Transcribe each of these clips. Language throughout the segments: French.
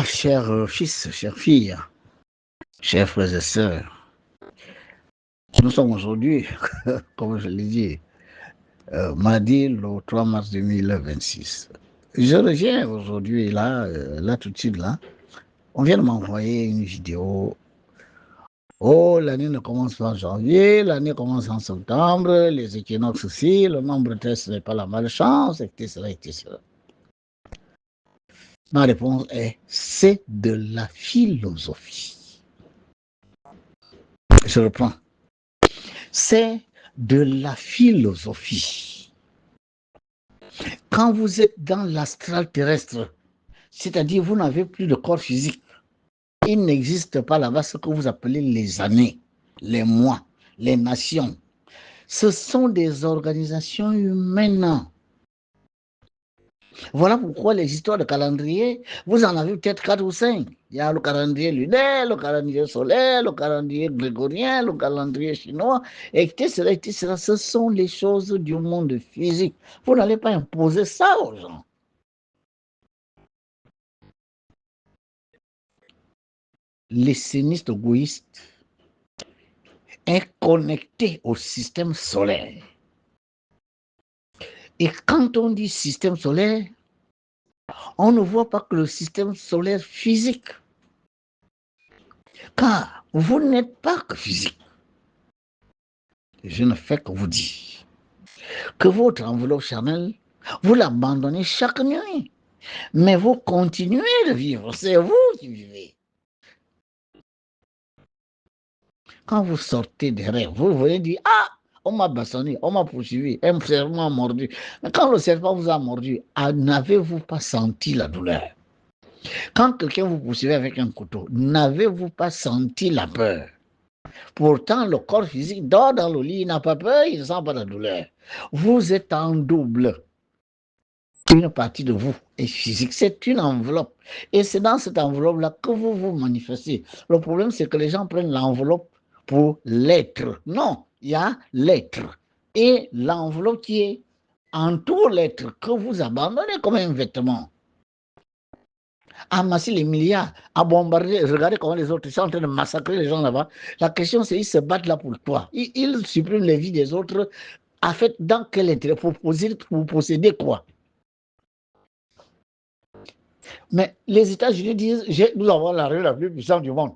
Chers fils, chères filles, chers frères et sœurs, nous sommes aujourd'hui, comme je l'ai dit, mardi le 3 mars 2026. Je reviens aujourd'hui, là tout de suite, là. On vient de m'envoyer une vidéo. Oh, l'année ne commence pas en janvier, l'année commence en septembre, les équinoxes aussi, le nombre de ce n'est pas la malchance, etc., etc. Ma réponse est, c'est de la philosophie. Je reprends. C'est de la philosophie. Quand vous êtes dans l'astral terrestre, c'est-à-dire vous n'avez plus de corps physique, il n'existe pas là-bas ce que vous appelez les années, les mois, les nations. Ce sont des organisations humaines. Voilà pourquoi les histoires de calendrier, vous en avez peut-être 4 ou 5. Il y a le calendrier lunaire, le calendrier solaire, le calendrier grégorien, le calendrier chinois, etc., etc. Ce sont les choses du monde physique. Vous n'allez pas imposer ça aux gens. L'esséniste égoïste est connecté au système solaire. Et quand on dit système solaire, on ne voit pas que le système solaire physique. Car vous n'êtes pas que physique. Je ne fais que vous dire que votre enveloppe charnelle, vous l'abandonnez chaque nuit. Mais vous continuez de vivre. C'est vous qui vivez. Quand vous sortez des rêves, vous venez dire, ah, on m'a bastonné, on m'a poursuivi, un serpent m'a mordu. Mais quand le serpent vous a mordu, n'avez-vous pas senti la douleur? Quand quelqu'un vous poursuivait avec un couteau, n'avez-vous pas senti la peur? Pourtant, le corps physique dort dans le lit, il n'a pas peur, il ne sent pas la douleur. Vous êtes en double. Une partie de vous est physique, c'est une enveloppe. Et c'est dans cette enveloppe-là que vous vous manifestez. Le problème, c'est que les gens prennent l'enveloppe pour l'être. Non, il y a l'être. Et l'enveloppe qui entoure l'être, que vous abandonnez comme un vêtement. Amasser les milliards, à bombarder, regardez comment les autres sont en train de massacrer les gens là-bas. La question, c'est ils se battent là pour quoi? Ils suppriment les vies des autres. En fait, dans quel intérêt? Pour posséder quoi? Mais les États-Unis disent, nous avons l'armée la plus puissante du monde.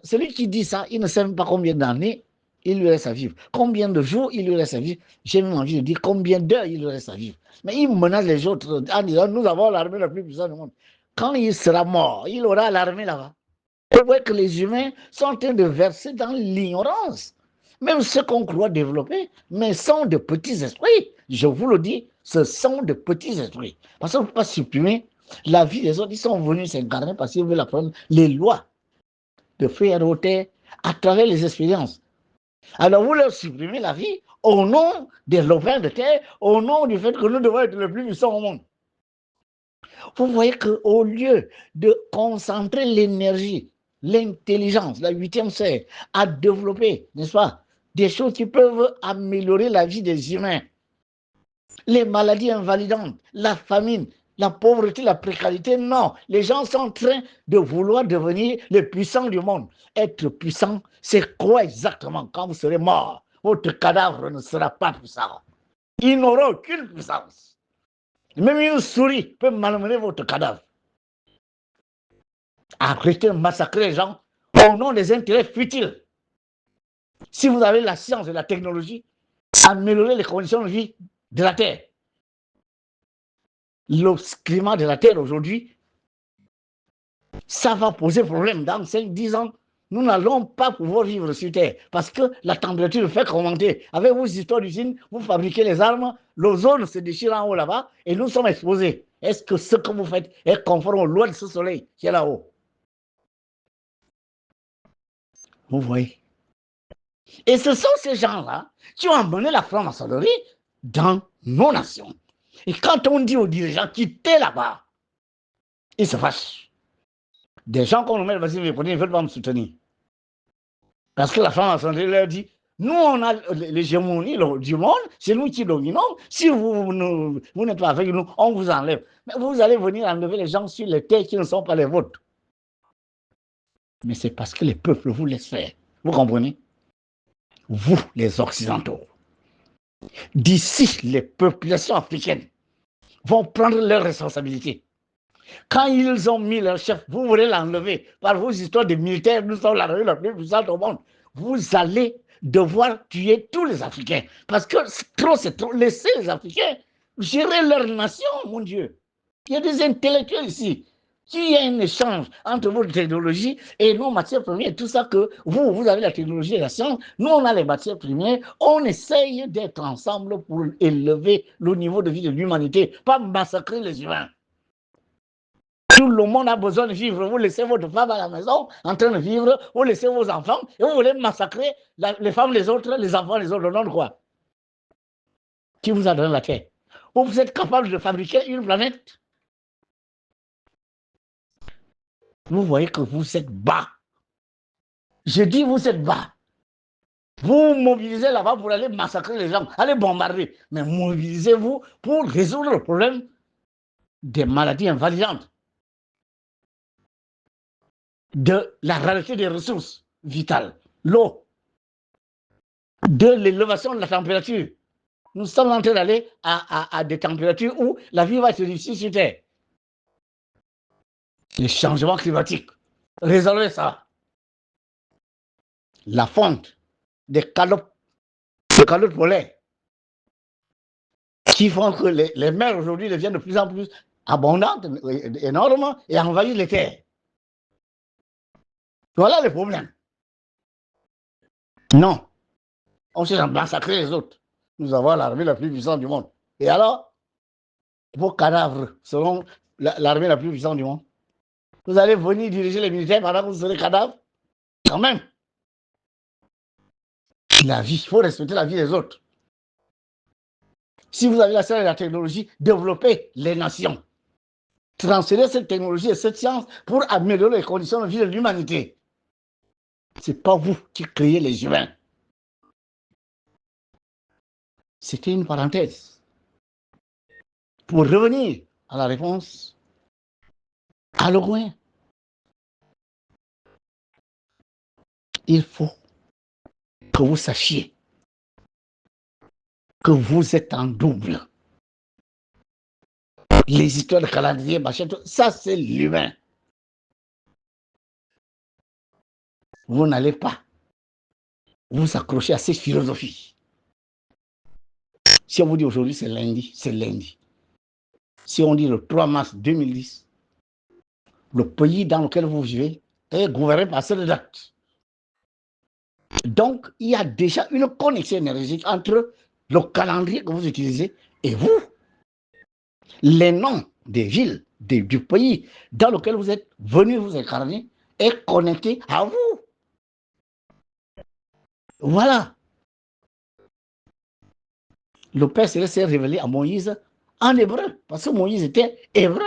Celui qui dit ça, il ne sait même pas combien d'années il lui reste à vivre. Combien de jours il lui reste à vivre. J'ai même envie de dire combien d'heures il lui reste à vivre. Mais il menace les autres en disant, nous avons l'armée la plus puissante du monde. Quand il sera mort, il aura l'armée là-bas. Vous voyez que les humains sont en train de verser dans l'ignorance. Même ceux qu'on croit développer, mais sont de petits esprits. Je vous le dis, ce sont de petits esprits. Parce qu'on ne peut pas supprimer la vie des autres. Ils sont venus s'incarner parce qu'ils veulent apprendre les lois de faire ôter à travers les expériences. Alors vous leur supprimez la vie au nom des lopins de terre, au nom du fait que nous devons être les plus puissants au monde. Vous voyez qu'au lieu de concentrer l'énergie, l'intelligence, la huitième sphère, à développer, n'est-ce pas, des choses qui peuvent améliorer la vie des humains, les maladies invalidantes, la famine, la pauvreté, la précarité, non. Les gens sont en train de vouloir devenir les puissants du monde. Être puissant, c'est quoi exactement quand vous serez mort? Votre cadavre ne sera pas puissant. Il n'aura aucune puissance. Même une souris peut malmener votre cadavre. Arrêtez de massacrer les gens au nom des intérêts futiles. Si vous avez la science et la technologie, améliorez les conditions de vie de la Terre. Le climat de la Terre aujourd'hui, ça va poser problème. Dans 5-10 ans, nous n'allons pas pouvoir vivre sur Terre parce que la température fait qu'augmenter. Avec vos histoires d'usine, vous fabriquez les armes, l'ozone se déchire en haut là-bas et nous sommes exposés. Est-ce que ce que vous faites est conforme aux lois de ce soleil qui est là-haut? Vous voyez? Et ce sont ces gens-là qui ont amené la franc-maçonnerie dans nos nations. Et quand on dit aux dirigeants quittez là-bas, ils se fâchent. Des gens qu'on nous met, vas-y, ils ne veulent pas me soutenir. Parce que la franc-maçonnerie leur dit Nous, on a l'hégémonie du monde, c'est nous qui dominons. Si vous n'êtes pas avec nous, on vous enlève. Mais vous allez venir enlever les gens sur les terres qui ne sont pas les vôtres. Mais c'est parce que les peuples vous laissent faire. Vous comprenez? Vous, les Occidentaux, d'ici, les populations africaines vont prendre leurs responsabilités. Quand ils ont mis leur chef, vous voulez l'enlever par vos histoires de militaires, nous sommes la plus puissante au monde. Vous allez devoir tuer tous les Africains. Parce que c'est trop. Laissez les Africains gérer leur nation, mon Dieu. Il y a des intellectuels ici. S'il y a un échange entre votre technologie et nos matières premières, tout ça que vous avez la technologie et la science, nous on a les matières premières, on essaye d'être ensemble pour élever le niveau de vie de l'humanité, pas massacrer les humains. Tout le monde a besoin de vivre. Vous laissez votre femme à la maison en train de vivre, vous laissez vos enfants et vous voulez massacrer les femmes les autres, les enfants les autres. Non, de quoi? Qui vous a donné la terre? Vous êtes capable de fabriquer une planète? Vous voyez que vous êtes bas. Je dis vous êtes bas. Vous mobilisez là-bas pour aller massacrer les gens, aller bombarder. Mais mobilisez-vous pour résoudre le problème des maladies invalidantes, de la rareté des ressources vitales, l'eau, de l'élévation de la température. Nous sommes en train d'aller à des températures où la vie va être difficile sur Terre. Les changements climatiques. Résolvez ça. La fonte des calottes polaires qui font que les mers aujourd'hui deviennent de plus en plus abondantes, énormes, et envahissent les terres. Voilà le problème. Non. On s'est massacré les autres. Nous avons l'armée la plus puissante du monde. Et alors, vos cadavres seront l'armée la plus puissante du monde. Vous allez venir diriger les militaires pendant que vous serez cadavres? Quand même. La vie, il faut respecter la vie des autres. Si vous avez la science et la technologie, développez les nations. Transférez cette technologie et cette science pour améliorer les conditions de vie de l'humanité. Ce n'est pas vous qui créez les humains. C'était une parenthèse. Pour revenir à la réponse, à le loin, il faut que vous sachiez que vous êtes en double. Les histoires de calendrier, machin, ça c'est l'humain. Vous n'allez pas vous accrocher à cette philosophie. Si on vous dit aujourd'hui c'est lundi, c'est lundi. Si on dit le 3 mars 2010, le pays dans lequel vous vivez est gouverné par cette date. Donc, il y a déjà une connexion énergétique entre le calendrier que vous utilisez et vous. Les noms des villes, du pays dans lequel vous êtes venu vous incarner est connecté à vous. Voilà. Le Père Céleste s'est révélé à Moïse en hébreu, parce que Moïse était hébreu.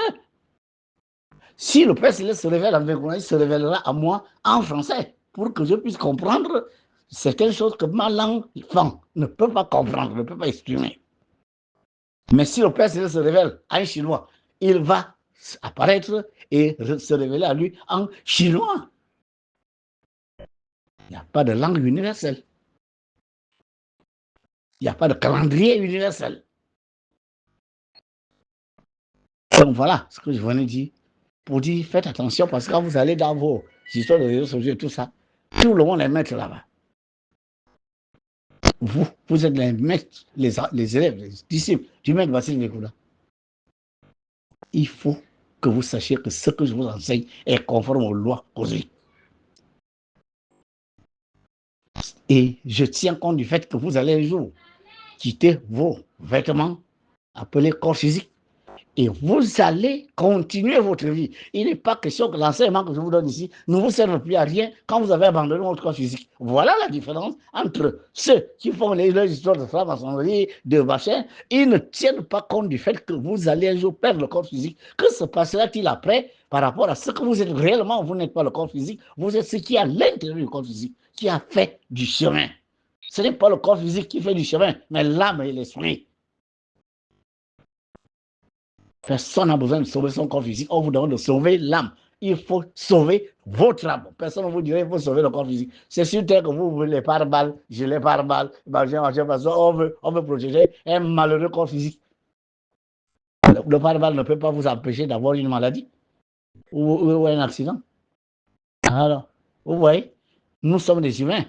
Si le Père Céleste se révèle en hébreu, il se révélera à moi en français, pour que je puisse comprendre certaines choses que ma langue ne peut pas comprendre, ne peut pas exprimer. Mais si le Père Céleste se révèle en chinois, il va apparaître et se révéler à lui en chinois. Il n'y a pas de langue universelle. Il n'y a pas de calendrier universel. Donc voilà ce que je venais de dire. Pour dire, faites attention parce que quand vous allez dans vos histoires de réseaux sociaux et tout ça, tout le monde est maître là-bas. Vous êtes les maîtres, les élèves, les disciples du maître Vassili Nkoula. Il faut que vous sachiez que ce que je vous enseigne est conforme aux lois cosmiques. Et je tiens compte du fait que vous allez un jour quitter vos vêtements appelés corps physique et vous allez continuer votre vie. Il n'est pas question que l'enseignement que je vous donne ici ne vous serve plus à rien quand vous avez abandonné votre corps physique. Voilà la différence entre ceux qui font les histoires de franc-maçonnerie, de machin. Ils ne tiennent pas compte du fait que vous allez un jour perdre le corps physique. Que se passera-t-il après par rapport à ce que vous êtes réellement? Vous n'êtes pas le corps physique, vous êtes ce qui est à l'intérieur du corps physique, qui a fait du chemin. Ce n'est pas le corps physique qui fait du chemin, mais l'âme et l'esprit. Personne n'a besoin de sauver son corps physique. On vous demande de sauver l'âme. Il faut sauver votre âme. Personne ne vous dirait qu'il faut sauver le corps physique. C'est sur terre que vous voulez les pare-balles, je les pare-balles, on veut protéger un malheureux corps physique. Le pare-balles ne peut pas vous empêcher d'avoir une maladie ou un accident. Alors, vous voyez, nous sommes des humains.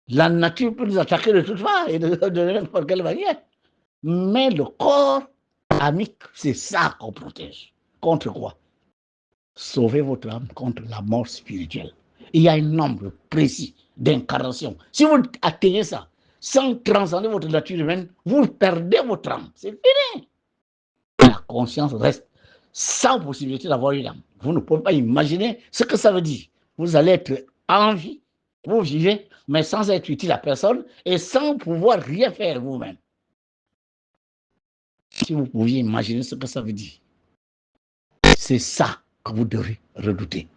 La nature peut nous attaquer de toutes parts et de n'importe quelle manière. Mais le corps amique, c'est ça qu'on protège. Contre quoi? Sauvez votre âme contre la mort spirituelle. Il y a un nombre précis d'incarnations. Si vous atteignez ça, sans transcender votre nature humaine, vous perdez votre âme. C'est fini. La conscience reste sans possibilité d'avoir une âme. Vous ne pouvez pas imaginer ce que ça veut dire. Vous allez être en vie, vous vivez, mais sans être utile à personne et sans pouvoir rien faire vous-même. Si vous pouviez imaginer ce que ça veut dire, c'est ça que vous devez redouter.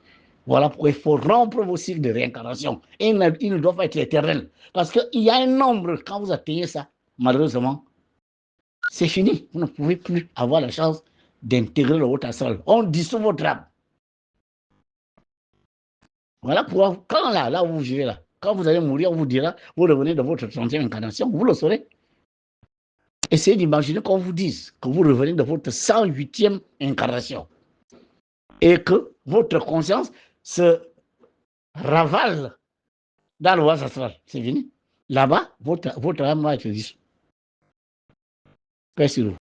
Voilà pourquoi il faut rompre vos cycles de réincarnation. Et il ne doit pas être éternel. Parce qu'il y a un nombre, quand vous atteignez ça, malheureusement, c'est fini. Vous ne pouvez plus avoir la chance d'intégrer le haut astral. On dissout votre âme. Voilà pourquoi, quand là où vous vivez là, quand vous allez mourir, on vous dira, vous revenez de votre 30e incarnation, vous le saurez. Essayez d'imaginer qu'on vous dise que vous revenez de votre 108e incarnation et que votre conscience se ravale dans le voie astral. C'est fini. Là-bas, votre âme va être dissoute. Paix sur vous.